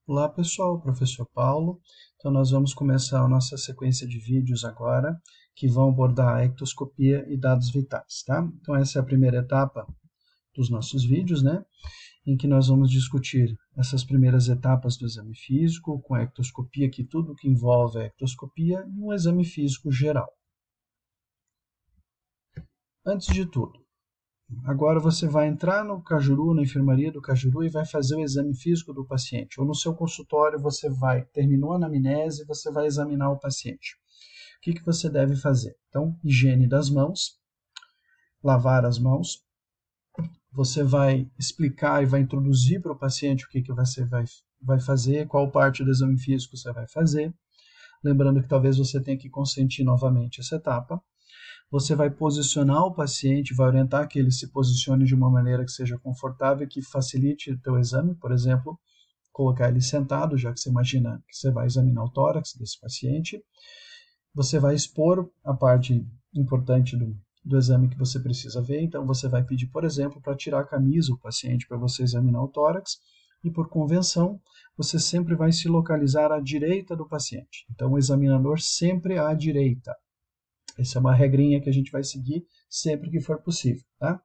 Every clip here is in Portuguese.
Olá pessoal, professor Paulo. Então nós vamos começar a nossa sequência de vídeos agora, que vão abordar a ectoscopia e dados vitais, tá? Então essa é a primeira etapa dos nossos vídeos, né? Em que nós vamos discutir essas primeiras etapas do exame físico, com a ectoscopia, que tudo que envolve a ectoscopia, e um exame físico geral. Antes de tudo, agora você vai entrar no Cajuru, na enfermaria do Cajuru, e vai fazer o exame físico do paciente. Ou no seu consultório, terminou a anamnese, você vai examinar o paciente. O que você deve fazer? Então, higiene das mãos, lavar as mãos. Você vai explicar e vai introduzir para o paciente o que você vai fazer, qual parte do exame físico você vai fazer. Lembrando que talvez você tenha que consentir novamente essa etapa. Você vai posicionar o paciente, vai orientar que ele se posicione de uma maneira que seja confortável, que facilite o teu exame, por exemplo, colocar ele sentado, já que você imagina que você vai examinar o tórax desse paciente. Você vai expor a parte importante do exame que você precisa ver, então você vai pedir, por exemplo, para tirar a camisa o paciente para você examinar o tórax, e por convenção, você sempre vai se localizar à direita do paciente. Então o examinador sempre à direita. Essa é uma regrinha que a gente vai seguir sempre que for possível, tá?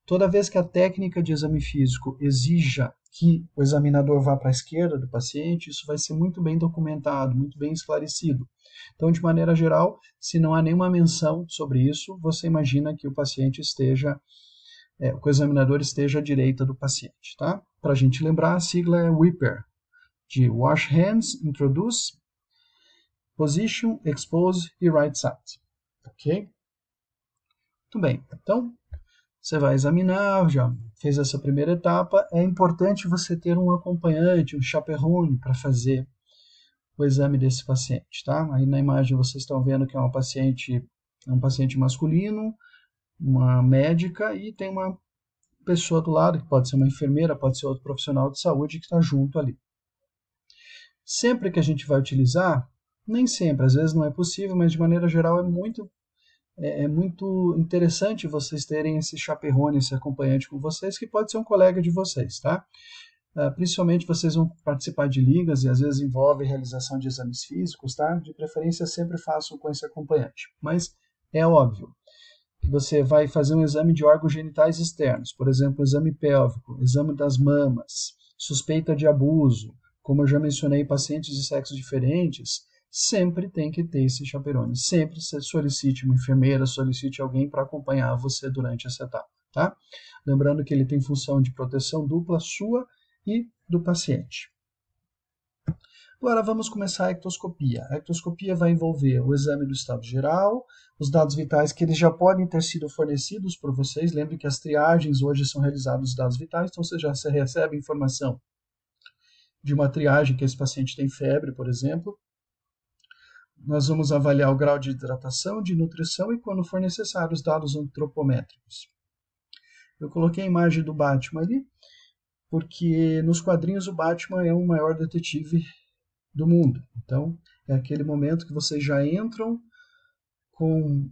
Toda vez que a técnica de exame físico exija que o examinador vá para a esquerda do paciente, isso vai ser muito bem documentado, muito bem esclarecido. Então, de maneira geral, se não há nenhuma menção sobre isso, você imagina que o paciente que o examinador esteja à direita do paciente, tá? Para a gente lembrar, a sigla é WIPER, de Wash Hands, Introduce, Position, Expose e Right Side. Ok? Muito bem. Então, você vai examinar, já fez essa primeira etapa. É importante você ter um acompanhante, um chaperone, para fazer o exame desse paciente, tá? Aí na imagem vocês estão vendo que é um paciente masculino, uma médica, e tem uma pessoa do lado, que pode ser uma enfermeira, pode ser outro profissional de saúde que está junto ali. Sempre que a gente vai utilizar, nem sempre, às vezes não é possível, mas de maneira geral é muito interessante vocês terem esse chaperone, esse acompanhante com vocês, que pode ser um colega de vocês, tá? Principalmente vocês vão participar de ligas e às vezes envolve realização de exames físicos, tá? De preferência sempre façam com esse acompanhante. Mas é óbvio que você vai fazer um exame de órgãos genitais externos, por exemplo, exame pélvico, exame das mamas, suspeita de abuso, como eu já mencionei, pacientes de sexos diferentes, sempre tem que ter esse chaperone. Sempre solicite uma enfermeira, solicite alguém para acompanhar você durante essa etapa, tá? Lembrando que ele tem função de proteção dupla sua e do paciente. Agora vamos começar a ectoscopia. A ectoscopia vai envolver o exame do estado geral, os dados vitais que eles já podem ter sido fornecidos por vocês. Lembre que as triagens hoje são realizadas dos dados vitais, então você já recebe informação de uma triagem que esse paciente tem febre, por exemplo. Nós vamos avaliar o grau de hidratação, de nutrição e, quando for necessário, os dados antropométricos. Eu coloquei a imagem do Batman ali, porque nos quadrinhos o Batman é o maior detetive do mundo. Então, é aquele momento que vocês já entram com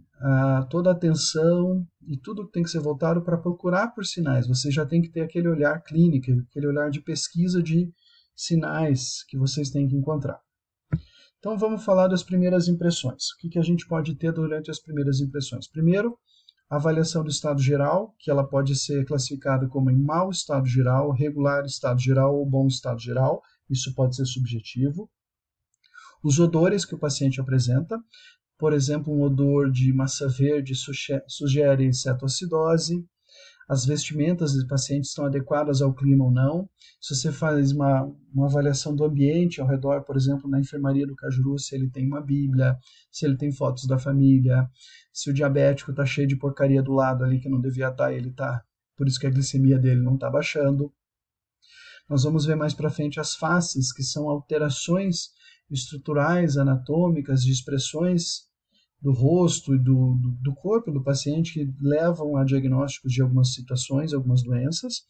toda a atenção e tudo que tem que ser voltado para procurar por sinais. Você já tem que ter aquele olhar clínico, aquele olhar de pesquisa de sinais que vocês têm que encontrar. Então, vamos falar das primeiras impressões. O que a gente pode ter durante as primeiras impressões? Primeiro, a avaliação do estado geral, que ela pode ser classificada como em mau estado geral, regular estado geral ou bom estado geral. Isso pode ser subjetivo. Os odores que o paciente apresenta, por exemplo, um odor de massa verde sugere cetoacidose. As vestimentas do paciente estão adequadas ao clima ou não. Se você faz uma avaliação do ambiente ao redor, por exemplo, na enfermaria do Cajuru, se ele tem uma bíblia, se ele tem fotos da família, se o diabético está cheio de porcaria do lado ali que não devia estar, ele está, por isso que a glicemia dele não está baixando. Nós vamos ver mais para frente as faces, que são alterações estruturais, anatômicas, de expressões do rosto e do corpo do paciente que levam a diagnósticos de algumas situações, algumas doenças.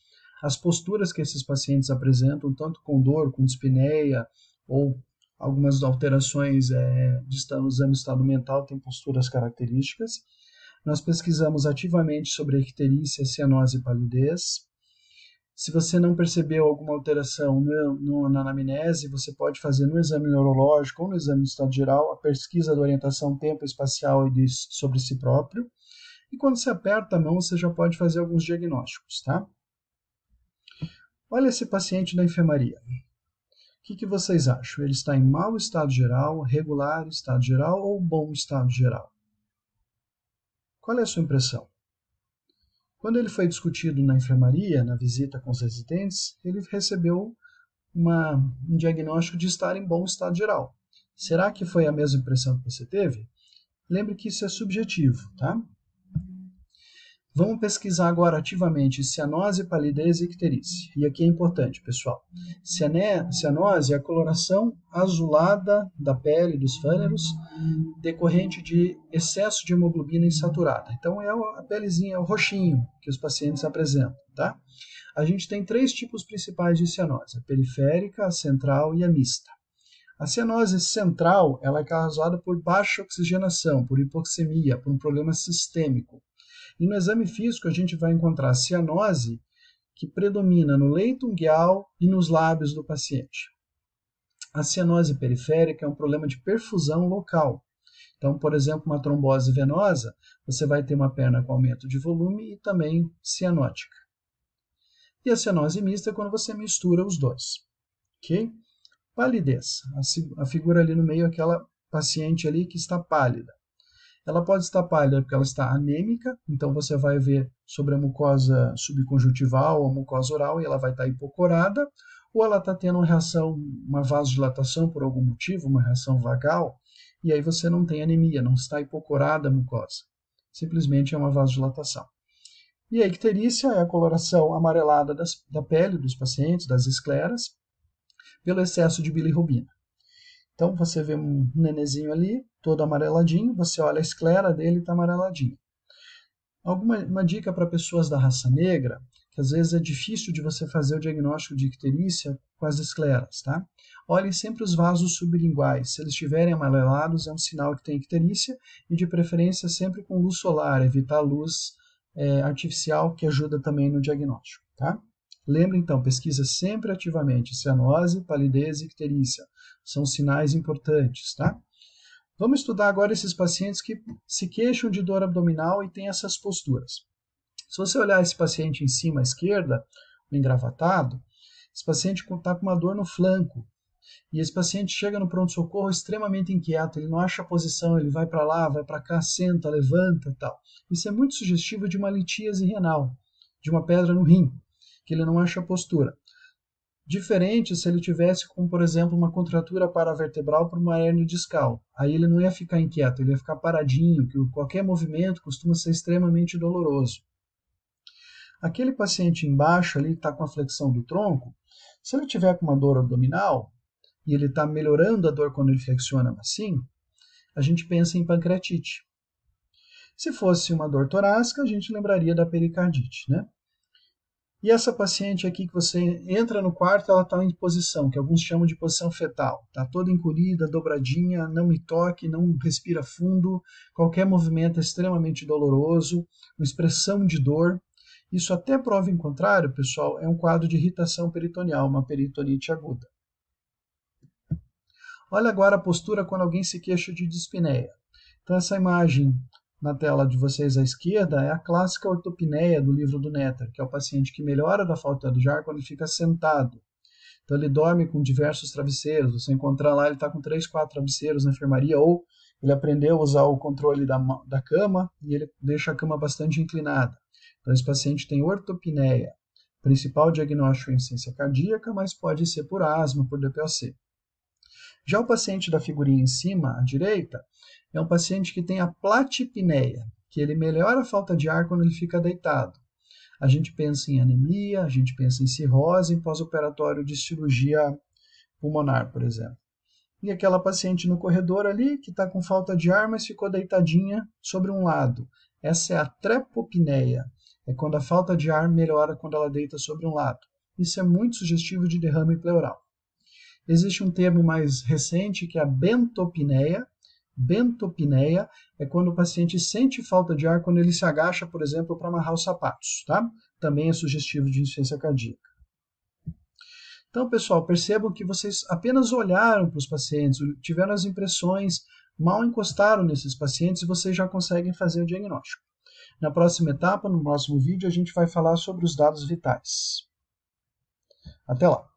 As posturas que esses pacientes apresentam, tanto com dor, com dispneia, ou algumas alterações de estado mental, têm posturas características. Nós pesquisamos ativamente sobre a icterícia, cianose e palidez. Se você não percebeu alguma alteração na anamnese, você pode fazer no exame neurológico ou no exame de estado geral a pesquisa da orientação tempo-espacial e sobre si próprio. E quando você aperta a mão, você já pode fazer alguns diagnósticos, tá? Olha esse paciente da enfermaria. O que vocês acham? Ele está em mau estado geral, regular estado geral ou bom estado geral? Qual é a sua impressão? Quando ele foi discutido na enfermaria, na visita com os residentes, ele recebeu um diagnóstico de estar em bom estado geral. Será que foi a mesma impressão que você teve? Lembre que isso é subjetivo, tá? Vamos pesquisar agora ativamente cianose, palidez e icterícia. E aqui é importante, pessoal. Cianose é a coloração azulada da pele dos fâneros decorrente de excesso de hemoglobina insaturada. Então, é a pelezinha, é o roxinho que os pacientes apresentam, tá? A gente tem 3 tipos principais de cianose: a periférica, a central e a mista. A cianose central ela é causada por baixa oxigenação, por hipoxemia, por um problema sistêmico. E no exame físico a gente vai encontrar cianose que predomina no leito ungueal e nos lábios do paciente. A cianose periférica é um problema de perfusão local. Então, por exemplo, uma trombose venosa, você vai ter uma perna com aumento de volume e também cianótica. E a cianose mista é quando você mistura os dois. Ok? Palidez. A figura ali no meio é aquela paciente ali que está pálida. Ela pode estar pálida porque ela está anêmica, então você vai ver sobre a mucosa subconjuntival ou a mucosa oral e ela vai estar hipocorada, ou ela está tendo uma vasodilatação por algum motivo, uma reação vagal, e aí você não tem anemia, não está hipocorada a mucosa. Simplesmente é uma vasodilatação. E a icterícia é a coloração amarelada da pele dos pacientes, das escleras, pelo excesso de bilirrubina. Então, você vê um nenezinho ali, todo amareladinho, você olha a esclera dele e está amareladinho. Uma dica para pessoas da raça negra, que às vezes é difícil de você fazer o diagnóstico de icterícia com as escleras, tá? Olhem sempre os vasos sublinguais. Se eles estiverem amarelados, é um sinal que tem icterícia, e de preferência sempre com luz solar, evitar a luz artificial, que ajuda também no diagnóstico, tá? Lembre então, pesquisa sempre ativamente cianose, palidez e icterícia. São sinais importantes, tá? Vamos estudar agora esses pacientes que se queixam de dor abdominal e têm essas posturas. Se você olhar esse paciente em cima à esquerda, o engravatado, esse paciente está com uma dor no flanco. E esse paciente chega no pronto-socorro extremamente inquieto, ele não acha a posição, ele vai para lá, vai para cá, senta, levanta e tal. Isso é muito sugestivo de uma litíase renal, de uma pedra no rim, que ele não acha a postura. Diferente se ele tivesse, como por exemplo, uma contratura paravertebral por uma hérnia discal. Aí ele não ia ficar inquieto, ele ia ficar paradinho, que qualquer movimento costuma ser extremamente doloroso. Aquele paciente embaixo ali está com a flexão do tronco, se ele tiver com uma dor abdominal, e ele está melhorando a dor quando ele flexiona assim, a gente pensa em pancreatite. Se fosse uma dor torácica, a gente lembraria da pericardite, né? E essa paciente aqui que você entra no quarto, ela está em posição, que alguns chamam de posição fetal. Está toda encolhida, dobradinha, não me toque, não respira fundo, qualquer movimento é extremamente doloroso, uma expressão de dor. Isso até prova em contrário, pessoal, é um quadro de irritação peritoneal, uma peritonite aguda. Olha agora a postura quando alguém se queixa de dispneia. Então essa imagem na tela de vocês à esquerda é a clássica ortopneia do livro do Netter, que é o paciente que melhora da falta de ar quando ele fica sentado. Então ele dorme com diversos travesseiros, você encontrar lá, ele está com 3, 4 travesseiros na enfermaria, ou ele aprendeu a usar o controle da cama e ele deixa a cama bastante inclinada. Então esse paciente tem ortopneia, principal diagnóstico é insuficiência cardíaca, mas pode ser por asma, por DPOC. Já o paciente da figurinha em cima, à direita, é um paciente que tem a platipneia, que ele melhora a falta de ar quando ele fica deitado. A gente pensa em anemia, a gente pensa em cirrose, em pós-operatório de cirurgia pulmonar, por exemplo. E aquela paciente no corredor ali, que está com falta de ar, mas ficou deitadinha sobre um lado. Essa é a trepopneia, é quando a falta de ar melhora quando ela deita sobre um lado. Isso é muito sugestivo de derrame pleural. Existe um termo mais recente que é a bentopneia. Bentopneia é quando o paciente sente falta de ar quando ele se agacha, por exemplo, para amarrar os sapatos, tá? Também é sugestivo de insuficiência cardíaca. Então, pessoal, percebam que vocês apenas olharam para os pacientes, tiveram as impressões, mal encostaram nesses pacientes e vocês já conseguem fazer o diagnóstico. Na próxima etapa, no próximo vídeo, a gente vai falar sobre os dados vitais. Até lá!